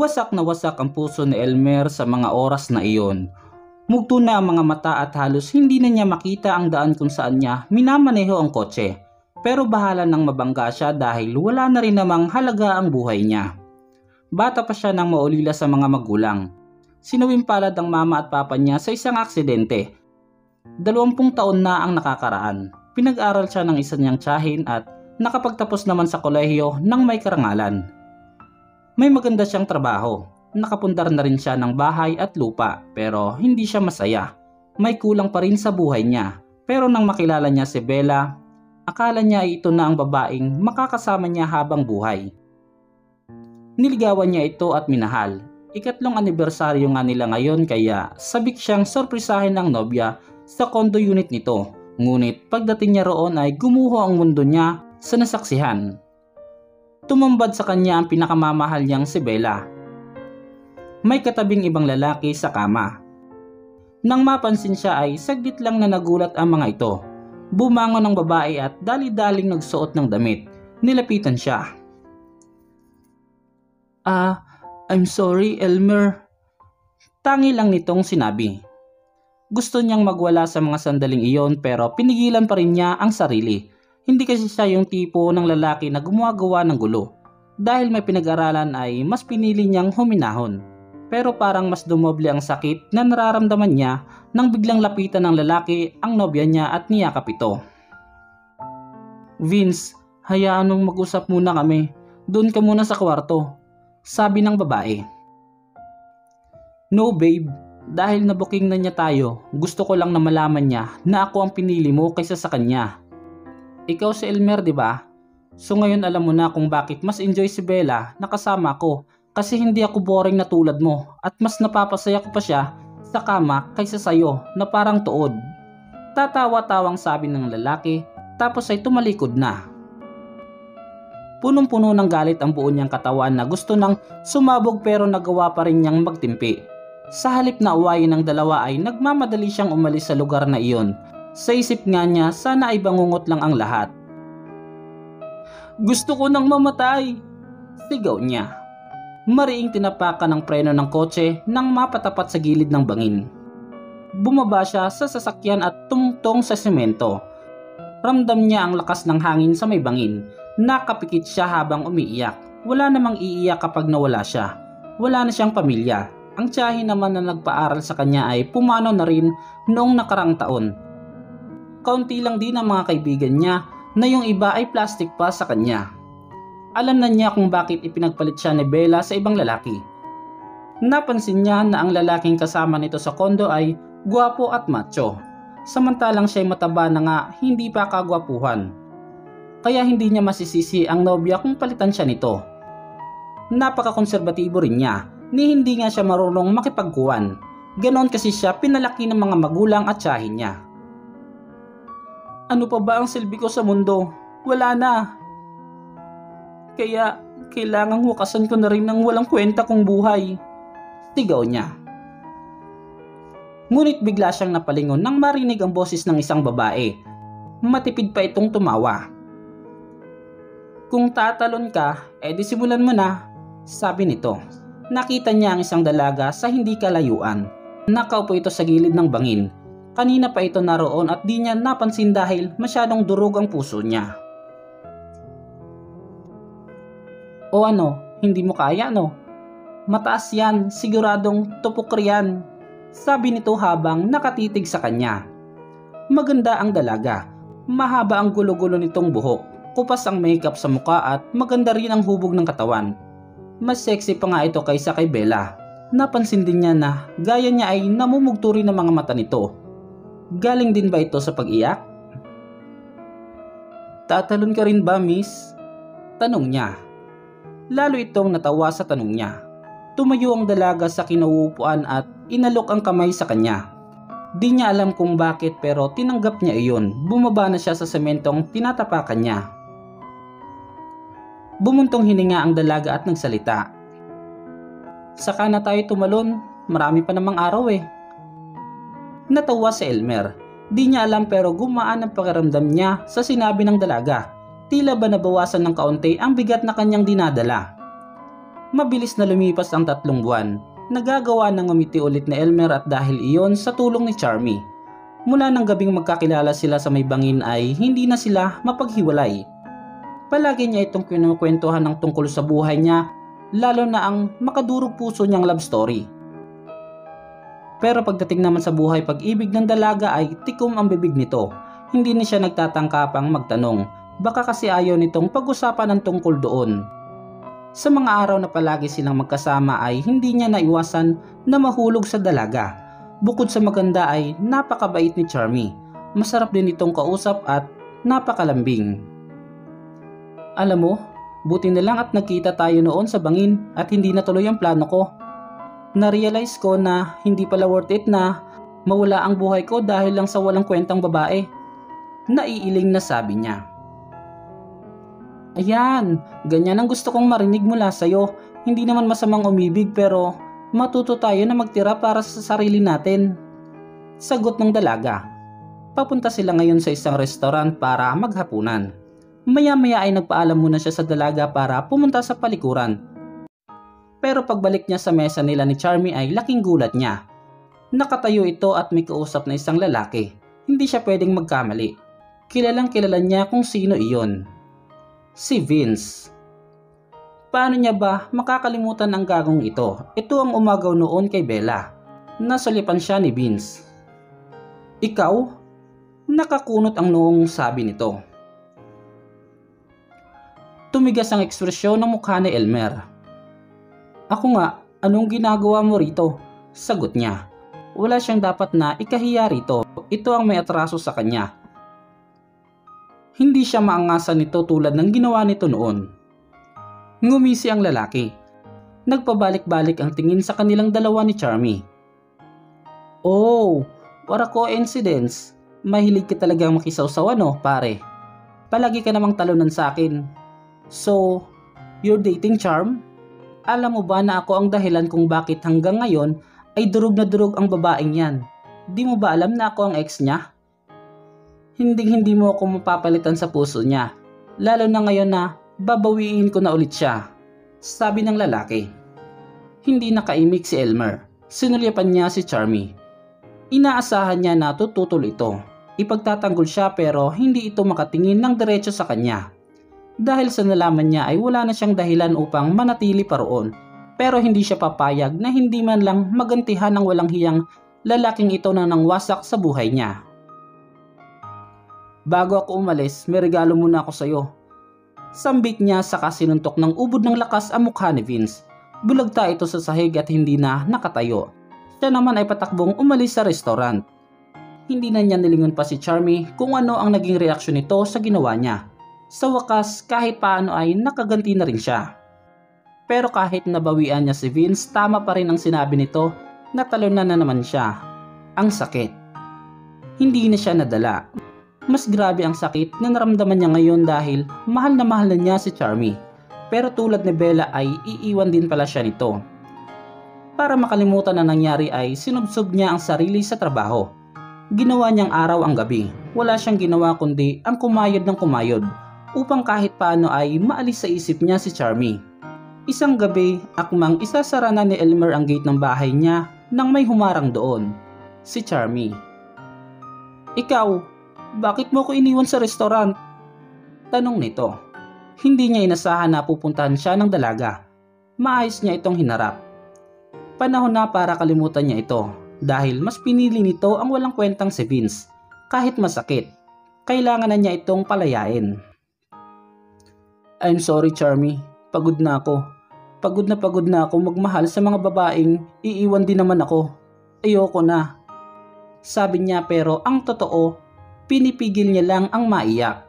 Wasak na wasak ang puso ni Elmer sa mga oras na iyon. Mugto na ang mga mata at halos hindi na niya makita ang daan kung saan niya minamaneho ang kotse. Pero bahala nang mabangga siya dahil wala na rin namang halaga ang buhay niya. Bata pa siya nang maulila sa mga magulang. Sinuwimpalad ang mama at papa niya sa isang aksidente. 20 taon na ang nakakaraan. Pinag-aral siya ng isa niyang tiyahin at nakapagtapos naman sa kolehiyo ng may karangalan. May maganda siyang trabaho. Nakapundar na rin siya ng bahay at lupa pero hindi siya masaya. May kulang pa rin sa buhay niya. Pero nang makilala niya si Bella, akala niya ay ito na ang babaeng makakasama niya habang buhay. Niligawan niya ito at minahal. Ikatlong anibersaryo nga nila ngayon kaya sabik siyang sorpresahin ng nobya sa condo unit nito. Ngunit pagdating niya roon ay gumuho ang mundo niya sa nasaksihan. Tumambad sa kanya ang pinakamamahal niyang si Bella. May katabing ibang lalaki sa kama. Nang mapansin siya ay saglit lang na nagulat ang mga ito. Bumangon ang babae at dali-daling nagsuot ng damit. Nilapitan siya. I'm sorry, Elmer. Tangi lang nitong sinabi. Gusto niyang magwala sa mga sandaling iyon pero pinigilan pa rin niya ang sarili. Hindi kasi siya yung tipo ng lalaki na gumagawa ng gulo. Dahil may pinag-aralan ay mas pinili niyang huminahon. Pero parang mas dumoble ang sakit na nararamdaman niya nang biglang lapitan ng lalaki ang nobya niya at niyakap ito. Vince, hayaan mong mag-usap muna kami. Doon ka muna sa kwarto, sabi ng babae. No babe, dahil nabuking na niya tayo, gusto ko lang na malaman niya na ako ang pinili mo kaysa sa kanya. Ikaw si Elmer, di ba? So ngayon alam mo na kung bakit mas enjoy si Bella na kasama ko kasi hindi ako boring na tulad mo at mas napapasaya ko pa siya sa kama kaysa sayo na parang tuod. Tatawa-tawang sabi ng lalaki tapos ay tumalikod na. Punong-puno ng galit ang buo niyang katawan na gusto nang sumabog pero nagawa pa rin niyang magtimpi. Sa halip na uwayin ng dalawa ay nagmamadali siyang umalis sa lugar na iyon. Sa isip nga niya sana ay bangungot lang ang lahat. Gusto ko nang mamatay, sigaw niya. Mariing tinapakan ng preno ng kotse nang mapatapat sa gilid ng bangin. Bumaba siya sa sasakyan at tumungtong sa semento. Ramdam niya ang lakas ng hangin sa may bangin. Nakapikit siya habang umiiyak. Wala namang iiyak kapag nawala siya. Wala na siyang pamilya. Ang tiyahin naman na nagpaaral sa kanya ay pumanaw na rin noong nakarang taon. Kaunti lang din ang mga kaibigan niya na yung iba ay plastic pa sa kanya. Alam na niya kung bakit ipinagpalit siya ni Bella sa ibang lalaki. Napansin niya na ang lalaking kasama nito sa kondo ay gwapo at macho. Samantalang siya'y mataba na nga hindi pa kagwapuhan. Kaya hindi niya masisisi ang nobya kung palitan siya nito. Napaka-konserbatibo rin niya, ni hindi nga siya marunong makipagkuwan. Ganon kasi siya pinalaki ng mga magulang at tiyahin niya. Ano pa ba ang silbi ko sa mundo? Wala na. Kaya kailangang wakasan ko na rin ng walang kwenta kong buhay. Sigaw niya. Ngunit bigla siyang napalingon nang marinig ang boses ng isang babae. Matipid pa itong tumawa. Kung tatalon ka, edi simulan mo na, sabi nito. Nakita niya ang isang dalaga sa hindi kalayuan. Nakaupo ito sa gilid ng bangin. Kanina pa ito naroon at di niya napansin dahil masyadong durog ang puso niya. O ano, hindi mo kaya no? Mataas yan, siguradong tupok riyan, sabi nito habang nakatitig sa kanya. Maganda ang dalaga. Mahaba ang gulo-gulo nitong buhok. Kupas ang makeup sa muka at maganda rin ang hubog ng katawan. Mas sexy pa nga ito kaysa kay Bella. Napansin din niya na gaya niya ay namumugto rin ang mga mata nito. Galing din ba ito sa pag-iyak? Tatalon ka rin ba, miss? Tanong niya. Lalo itong natawa sa tanong niya. Tumayo ang dalaga sa kinauupuan at inalok ang kamay sa kanya. Di niya alam kung bakit pero tinanggap niya iyon. Bumaba na siya sa sementong tinatapakan niya. Bumuntong hininga ang dalaga at nagsalita. Saka na tayo tumalon, marami pa namang araw eh. Natawa si Elmer. Di niya alam pero gumaan ang pakiramdam niya sa sinabi ng dalaga. Tila ba nabawasan ng kaunti ang bigat na kanyang dinadala. Mabilis na lumipas ang 3 buwan. Nagagawa ng ngumiti ulit ni Elmer at dahil iyon sa tulong ni Charmy. Mula ng gabing magkakilala sila sa may bangin ay hindi na sila mapaghiwalay. Palagi niya itong kinukwentuhan ng tungkol sa buhay niya, lalo na ang makadurog puso niyang love story. Pero pagdating naman sa buhay pag-ibig ng dalaga ay tikom ang bibig nito. Hindi na siya nagtatangkapang magtanong, baka kasi ayaw nitong pag-usapan ng tungkol doon. Sa mga araw na palagi silang magkasama ay hindi niya naiwasan na mahulog sa dalaga. Bukod sa maganda ay napakabait ni Charmy. Masarap din itong kausap at napakalambing. Alam mo, buti na lang at nagkita tayo noon sa bangin at hindi natuloy ang plano ko. Na-realize ko na hindi pala worth it na mawala ang buhay ko dahil lang sa walang kwentang babae. Naiiling na sabi niya. Ayan, ganyan ang gusto kong marinig mula sa'yo. Hindi naman masamang umibig pero matuto tayo na magtira para sa sarili natin. Sagot ng dalaga. Papunta sila ngayon sa isang restaurant para maghapunan. Maya-maya ay nagpaalam muna siya sa dalaga para pumunta sa palikuran. Pero pagbalik niya sa mesa nila ni Charmy ay laking gulat niya. Nakatayo ito at may kausap na isang lalaki. Hindi siya pwedeng magkamali. Kilalang kilala niya kung sino iyon. Si Vince. Paano niya ba makakalimutan ang gagong ito? Ito ang umagaw noon kay Bella. Nasalipan siya ni Vince. Ikaw? Nakakunot ang noong sabi nito. Tumigas ang ekspresyon ng mukha ni Elmer. Ako nga, anong ginagawa mo rito? Sagot niya. Wala siyang dapat na ikahiya rito. Ito ang may atraso sa kanya. Hindi siya maangasan nito tulad ng ginawa nito noon. Ngumisi ang lalaki. Nagpabalik-balik ang tingin sa kanilang dalawa ni Charmy. Oh, what a coincidence. Mahilig ka talagang makisawsaw no, pare. Palagi ka namang talunan sa akin. So, you're dating Charm? Alam mo ba na ako ang dahilan kung bakit hanggang ngayon ay durog na durog ang babaeng yan? Di mo ba alam na ako ang ex niya? Hindi mo ako mapapalitan sa puso niya, lalo na ngayon na babawiin ko na ulit siya, sabi ng lalaki. Hindi nakaimik si Elmer. Sinulyapan niya si Charmy. Inaasahan niya na tututol ito. Ipagtatanggol siya pero hindi ito makatingin ng diretso sa kanya. Dahil sa nalaman niya ay wala na siyang dahilan upang manatili pa roon. Pero hindi siya papayag na hindi man lang magantihan ng walang hiyang lalaking ito na nangwasak sa buhay niya. Bago ako umalis, may regalo muna ako sa'yo. Sambit niya saka sinuntok ng ubod ng lakas ang mukha ni Vince. Bulagta ito sa sahig at hindi na nakatayo. Siya naman ay patakbong umalis sa restaurant. Hindi na niya nilingon pa si Charmy kung ano ang naging reaksyon nito sa ginawa niya. Sa wakas, kahit paano ay nakaganti na rin siya. Pero kahit nabawian niya si Vince, tama pa rin ang sinabi nito na talunan na naman siya. Ang sakit. Hindi na siya nadala. Mas grabe ang sakit na naramdaman niya ngayon dahil mahal na niya si Charmy. Pero tulad ni Bella ay iiwan din pala siya nito. Para makalimutan na nangyari ay sinubsob niya ang sarili sa trabaho. Ginawa niyang araw ang gabi. Wala siyang ginawa kundi ang kumayod ng kumayod upang kahit paano ay maalis sa isip niya si Charmy. Isang gabi, akmang isasara na ni Elmer ang gate ng bahay niya nang may humarang doon. Si Charmy. Ikaw, bakit mo ko iniwan sa restaurant? Tanong nito. Hindi niya inasahan na pupuntahan siya ng dalaga. Maayos niya itong hinarap. Panahon na para kalimutan niya ito dahil mas pinili nito ang walang kwentang si Vince. Kahit masakit, kailangan na niya itong palayain. I'm sorry Charmy, pagod na ako. Pagod na ako magmahal sa mga babaeng iiwan din naman ako. Ayoko na. Sabi niya pero ang totoo, pinipigil niya lang ang maiyak.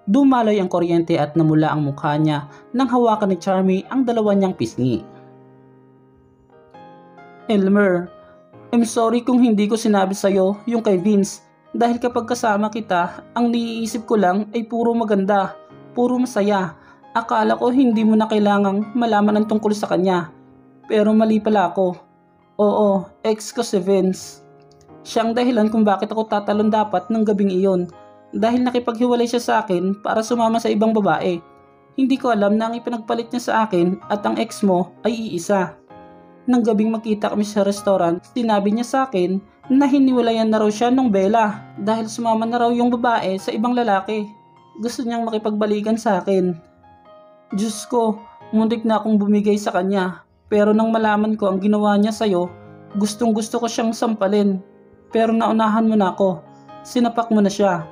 Dumaloy ang kuryente at namula ang mukha niya nang hawakan ni Charmy ang dalawa niyang pisngi. Elmer, I'm sorry kung hindi ko sinabi sa'yo yung kay Vince dahil kapag kasama kita, ang naiisip ko lang ay puro maganda, puro masaya. Akala ko hindi mo na kailangang malaman ang tungkol sa kanya. Pero mali pala ako. Oo, ex ko si Vince. Siyang dahilan kung bakit ako tatalon dapat ng gabing iyon dahil nakipaghiwalay siya sa akin para sumama sa ibang babae. Hindi ko alam na ang ipinagpalit niya sa akin at ang ex mo ay iisa. Nang gabing magkita kami sa restaurant, sinabi niya sa akin na hiniwalayan na raw siya nung Bella dahil sumama na raw yung babae sa ibang lalaki. Gusto niyang makipagbalikan sa akin. Diyos ko, muntik na akong bumigay sa kanya. Pero nang malaman ko ang ginawa niya sa'yo, gustong gusto ko siyang sampalin. Pero naunahan mo na ako. Sinapak mo na siya.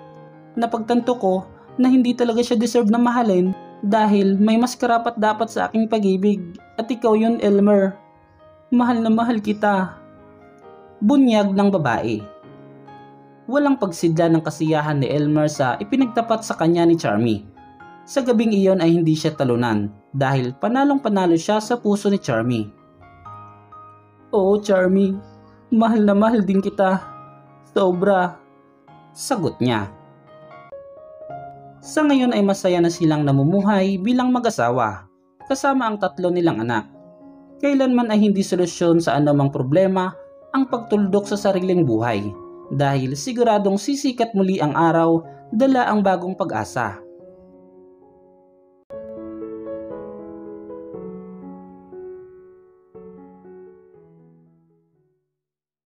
Napagtanto ko na hindi talaga siya deserve na mahalin dahil may mas karapat dapat sa aking pag-ibig at ikaw yun, Elmer. Mahal na mahal kita. Bunyag ng babae. Walang pagsidla ng kasiyahan ni Elmer sa ipinagtapat sa kanya ni Charmy. Sa gabing iyon ay hindi siya talunan dahil panalong-panalo siya sa puso ni Charmy. Oo, Charmy, mahal na mahal din kita. Sobra. Sagot niya. Sa ngayon ay masaya na silang namumuhay bilang mag-asawa kasama ang 3 nilang anak. Kailanman ay hindi solusyon sa anumang problema ang pagtuldok sa sariling buhay dahil siguradong sisikat muli ang araw, dala ang bagong pag-asa.